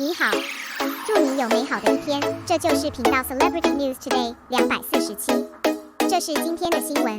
你好，祝你有美好的一天。这就是频道 Celebrity News Today 247。这是今天的新闻。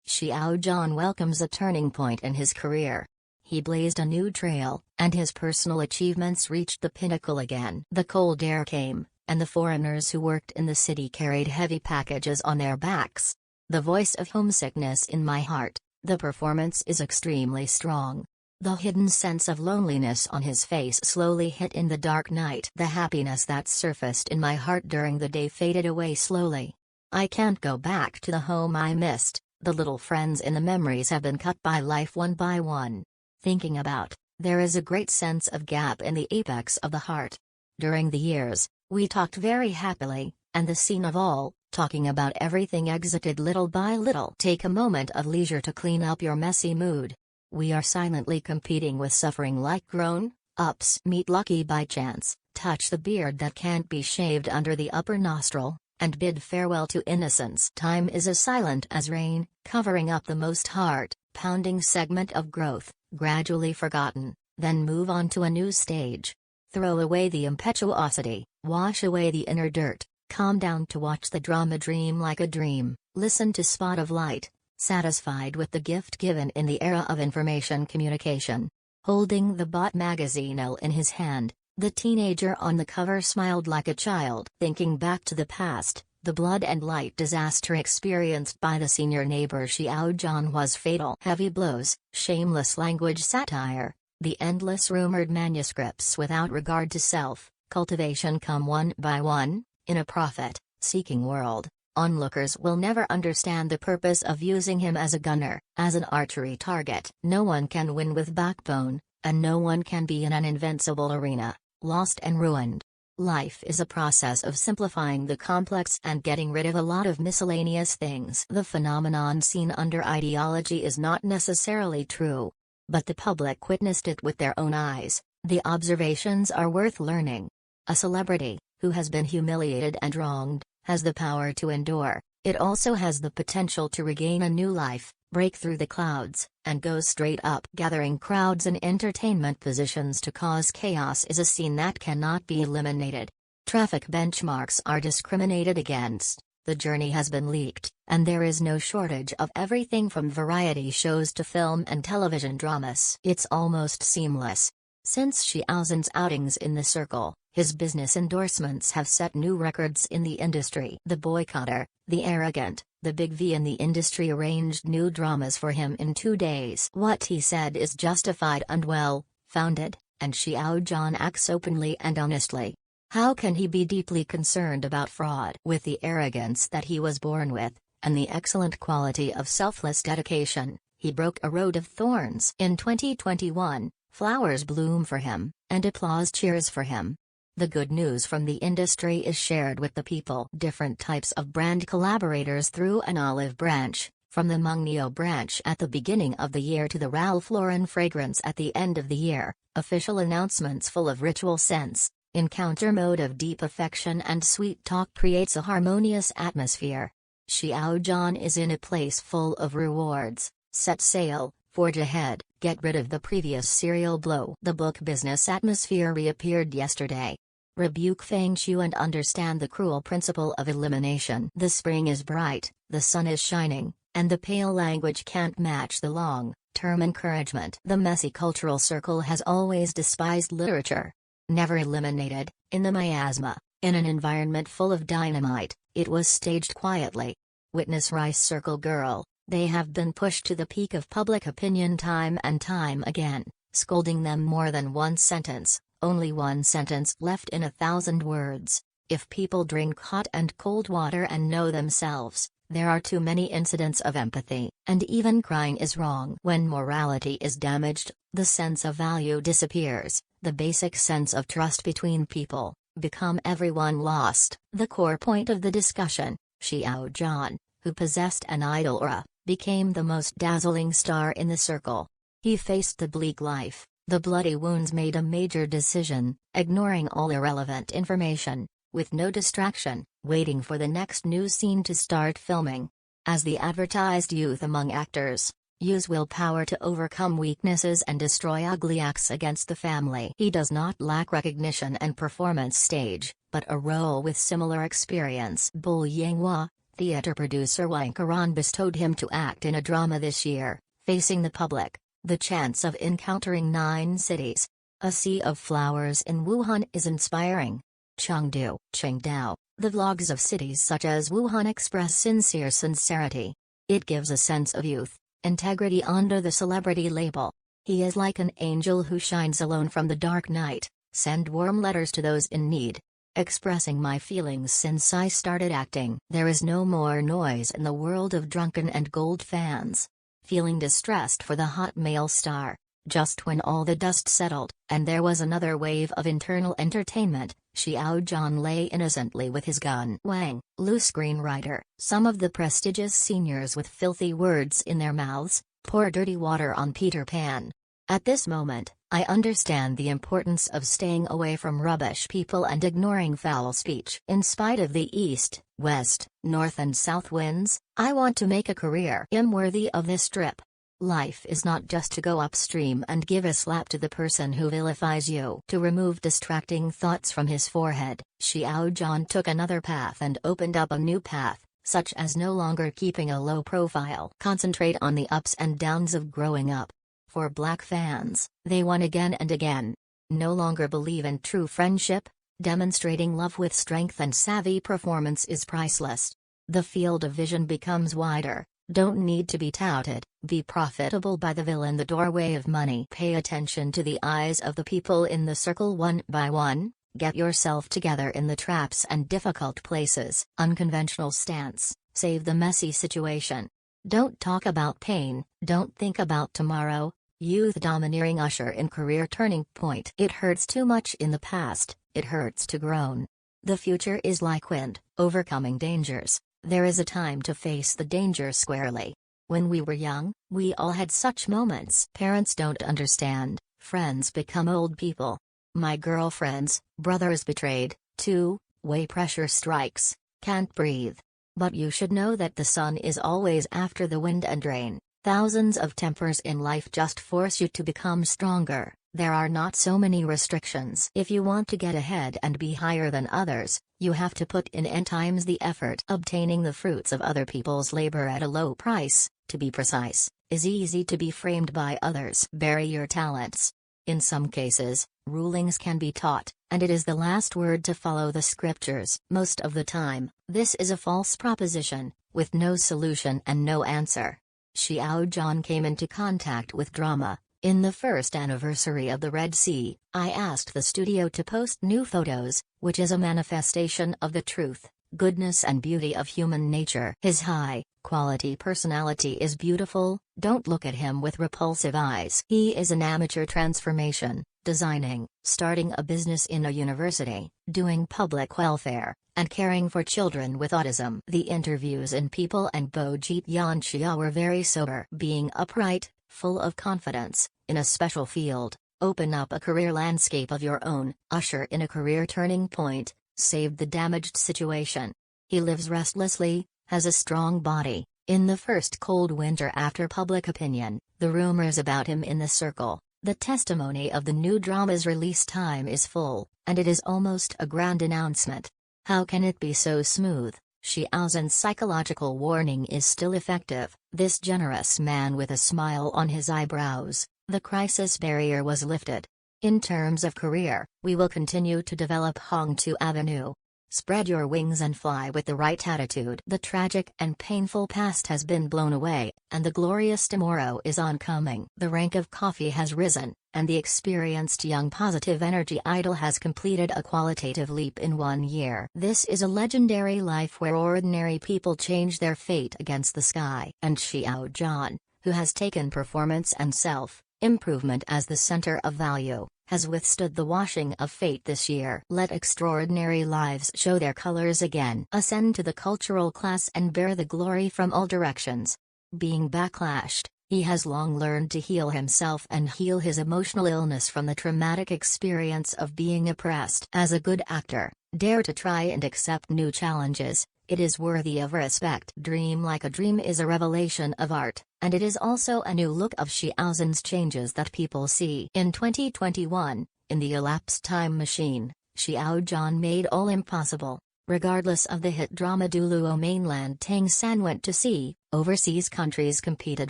Xiao Zhan welcomes a turning point in his career. He blazed a new trail, and his personal achievements reached the pinnacle again. The cold air came, and the foreigners who worked in the city carried heavy packages on their backs. The voice of homesickness in my heart, the performance is extremely strong. The hidden sense of loneliness on his face slowly hit in the dark night. The happiness that surfaced in my heart during the day faded away slowly. I can't go back to the home I missed, the little friends in the memories have been cut by life one by one. Thinking about, there is a great sense of gap in the apex of the heart. During the years, we talked very happily, and the scene of all, talking about everything exited little by little. Take a moment of leisure to clean up your messy mood. We are silently competing with suffering like grown-ups. Meet lucky by chance, touch the beard that can't be shaved under the upper nostril, and bid farewell to innocence. Time is as silent as rain, covering up the most heart-pounding segment of growth, gradually forgotten, then move on to a new stage. Throw away the impetuosity, wash away the inner dirt, calm down to watch the drama dream like a dream, listen to Spot of Light, satisfied with the gift given in the era of information communication. Holding the bought magazine in his hand, the teenager on the cover smiled like a child. Thinking back to the past, the blood and light disaster experienced by the senior neighbor Xiao Zhan was fatal. Heavy blows, shameless language satire, the endless rumored manuscripts without regard to self, cultivation come one by one, in a profit-seeking world. Onlookers will never understand the purpose of using him as a gunner, as an archery target. No one can win with backbone, and no one can be in an invincible arena, lost and ruined. Life is a process of simplifying the complex and getting rid of a lot of miscellaneous things. The phenomenon seen under ideology is not necessarily true. But the public witnessed it with their own eyes. The observations are worth learning. A celebrity, who has been humiliated and wronged, has the power to endure. It also has the potential to regain a new life, break through the clouds, and go straight up. Gathering crowds in entertainment positions to cause chaos is a scene that cannot be eliminated. Traffic benchmarks are discriminated against, the journey has been leaked, and there is no shortage of everything from variety shows to film and television dramas. It's almost seamless. Since Xiao Zhan's outings in the circle, his business endorsements have set new records in the industry. The boycotter, the arrogant, the big V in the industry arranged new dramas for him in 2 days. What he said is justified and well-founded, and Xiao Zhan acts openly and honestly. How can he be deeply concerned about fraud? With the arrogance that he was born with, and the excellent quality of selfless dedication, he broke a road of thorns. In 2021, flowers bloom for him, and applause cheers for him. The good news from the industry is shared with the people. Different types of brand collaborators through an olive branch, from the Mungniu branch at the beginning of the year to the Ralph Lauren fragrance at the end of the year, official announcements full of ritual sense. Encounter mode of deep affection and sweet talk creates a harmonious atmosphere. Xiao Zhan is in a place full of rewards. Set sail, forge ahead, get rid of the previous serial blow. The book business atmosphere reappeared yesterday. Rebuke feng shui and understand the cruel principle of elimination. The spring is bright, the sun is shining, and the pale language can't match the long-term encouragement. The messy cultural circle has always despised literature. Never eliminated, in the miasma, in an environment full of dynamite, it was staged quietly. Witness Rice Circle Girl, they have been pushed to the peak of public opinion time and time again, scolding them more than one sentence, only one sentence left in 1,000 words. If people drink hot and cold water and know themselves, there are too many incidents of empathy, and even crying is wrong. When morality is damaged, the sense of value disappears. The basic sense of trust between people, become everyone lost. The core point of the discussion, Xiao Zhan, who possessed an idol aura, became the most dazzling star in the circle. He faced the bleak life, the bloody wounds, made a major decision, ignoring all irrelevant information, with no distraction, waiting for the next news scene to start filming. As the advertised youth among actors, Use willpower to overcome weaknesses and destroy ugly acts against the family. He does not lack recognition and performance stage, but a role with similar experience. Bu Yanghua, theater producer Wang Karan bestowed him to act in a drama this year, Facing the Public, the chance of encountering 9 cities. A sea of flowers in Wuhan is inspiring. Chengdu, Qingdao, the vlogs of cities such as Wuhan express sincere sincerity. It gives a sense of youth, integrity under the celebrity label. He is like an angel who shines alone from the dark night. Send warm letters to those in need. Expressing my feelings since I started acting. There is no more noise in the world of drunken and gold fans. Feeling distressed for the hot male star. Just when all the dust settled, and there was another wave of internal entertainment, Xiao Zhan lay innocently with his gun. Wang, Lu screenwriter. Some of the prestigious seniors with filthy words in their mouths, pour dirty water on Peter Pan. At this moment, I understand the importance of staying away from rubbish people and ignoring foul speech. In spite of the east, west, north and south winds, I want to make a career. I'm worthy of this trip. Life is not just to go upstream and give a slap to the person who vilifies you. To remove distracting thoughts from his forehead, Xiao Zhan took another path and opened up a new path, such as no longer keeping a low profile. Concentrate on the ups and downs of growing up. For black fans, they won again and again. No longer believe in true friendship. Demonstrating love with strength and savvy performance is priceless. The field of vision becomes wider. Don't need to be touted, be profitable by the villain. The doorway of money. Pay attention to the eyes of the people in the circle one by one, get yourself together in the traps and difficult places. Unconventional stance, save the messy situation. Don't talk about pain, don't think about tomorrow. Youth domineering usher in career turning point. It hurts too much in the past, it hurts to groan. The future is like wind, overcoming dangers. There is a time to face the danger squarely. When we were young, we all had such moments. Parents don't understand, friends become old people. My girlfriend's brother is betrayed, two-way pressure strikes, can't breathe. But you should know that the sun is always after the wind and rain. Thousands of tempers in life just force you to become stronger. There are not so many restrictions. If you want to get ahead and be higher than others, you have to put in n times the effort. Obtaining the fruits of other people's labor at a low price, to be precise, is easy to be framed by others. Bury your talents. In some cases, rulings can be taught, and it is the last word to follow the scriptures. Most of the time, this is a false proposition, with no solution and no answer. Xiao Zhan came into contact with drama. In the first anniversary of the Red Sea, I asked the studio to post new photos, which is a manifestation of the truth, goodness and beauty of human nature. His high-quality personality is beautiful. Don't look at him with repulsive eyes. He is an amateur transformation, designing, starting a business in a university, doing public welfare, and caring for children with autism. The interviews in People and Bojit Yanxia were very sober. Being upright, full of confidence, in a special field, open up a career landscape of your own, usher in a career turning point, save the damaged situation. He lives restlessly, has a strong body. In the first cold winter after public opinion, the rumors about him in the circle, the testimony of the new drama's release time is full, and it is almost a grand announcement. How can it be so smooth? Xiao Zhan's psychological warning is still effective. This generous man with a smile on his eyebrows, the crisis barrier was lifted. In terms of career, we will continue to develop Hongtu Avenue. Spread your wings and fly with the right attitude. The tragic and painful past has been blown away, and the glorious tomorrow is oncoming. The rank of coffee has risen, and the experienced young positive energy idol has completed a qualitative leap in 1 year. This is a legendary life where ordinary people change their fate against the sky. And Xiao Zhan, who has taken performance and self-improvement as the center of value, has withstood the washing of fate this year. Let extraordinary lives show their colors again. Ascend to the cultural class and bear the glory from all directions. Being backlashed, he has long learned to heal himself and heal his emotional illness from the traumatic experience of being oppressed. As a good actor, dare to try and accept new challenges, It is worthy of respect. Dream Like a Dream is a revelation of art, and it is also a new look of Xiao Zhan's changes that people see. In 2021, in the elapsed time machine, Xiao Zhan made all impossible. Regardless of the hit drama Duluo mainland Tang San went to sea, overseas countries competed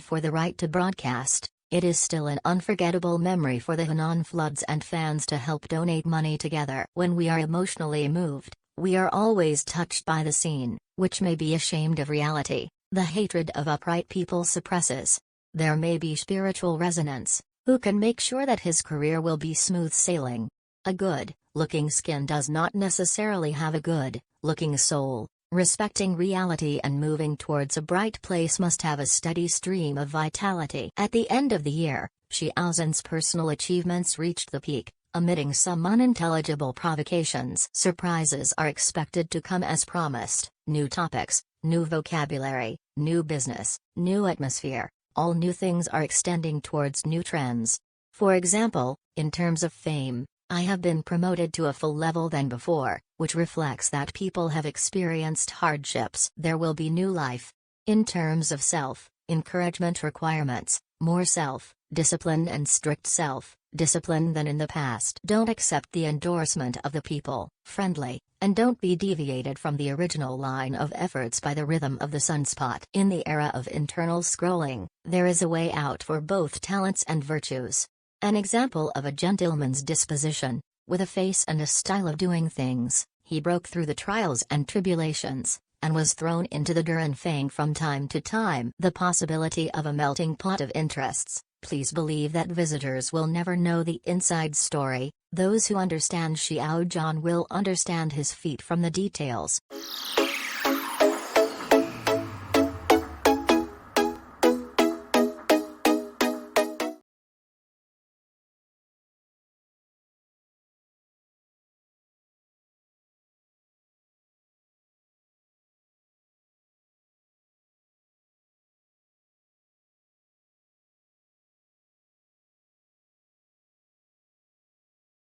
for the right to broadcast. It is still an unforgettable memory for the Henan floods and fans to help donate money together. When we are emotionally moved, we are always touched by the scene, which may be ashamed of reality. The hatred of upright people suppresses. There may be spiritual resonance. Who can make sure that his career will be smooth sailing? A good-looking skin does not necessarily have a good-looking soul. Respecting reality and moving towards a bright place must have a steady stream of vitality. At the end of the year, Xiao Zhan's personal achievements reached the peak, omitting some unintelligible provocations. Surprises are expected to come as promised: new topics, new vocabulary, new business, new atmosphere. All new things are extending towards new trends. For example, in terms of fame, I have been promoted to a full level than before, which reflects that people have experienced hardships. There will be new life. In terms of self-encouragement requirements, more self-discipline and strict self-discipline than in the past. Don't accept the endorsement of the people. Friendly, and don't be deviated from the original line of efforts by the rhythm of the sunspot. In the era of internal scrolling, there is a way out for both talents and virtues. An example of a gentleman's disposition, with a face and a style of doing things, he broke through the trials and tribulations, and was thrown into the Duran Fang from time to time. The possibility of a melting pot of interests. Please believe that visitors will never know the inside story. Those who understand Xiao Zhan will understand his feat from the details.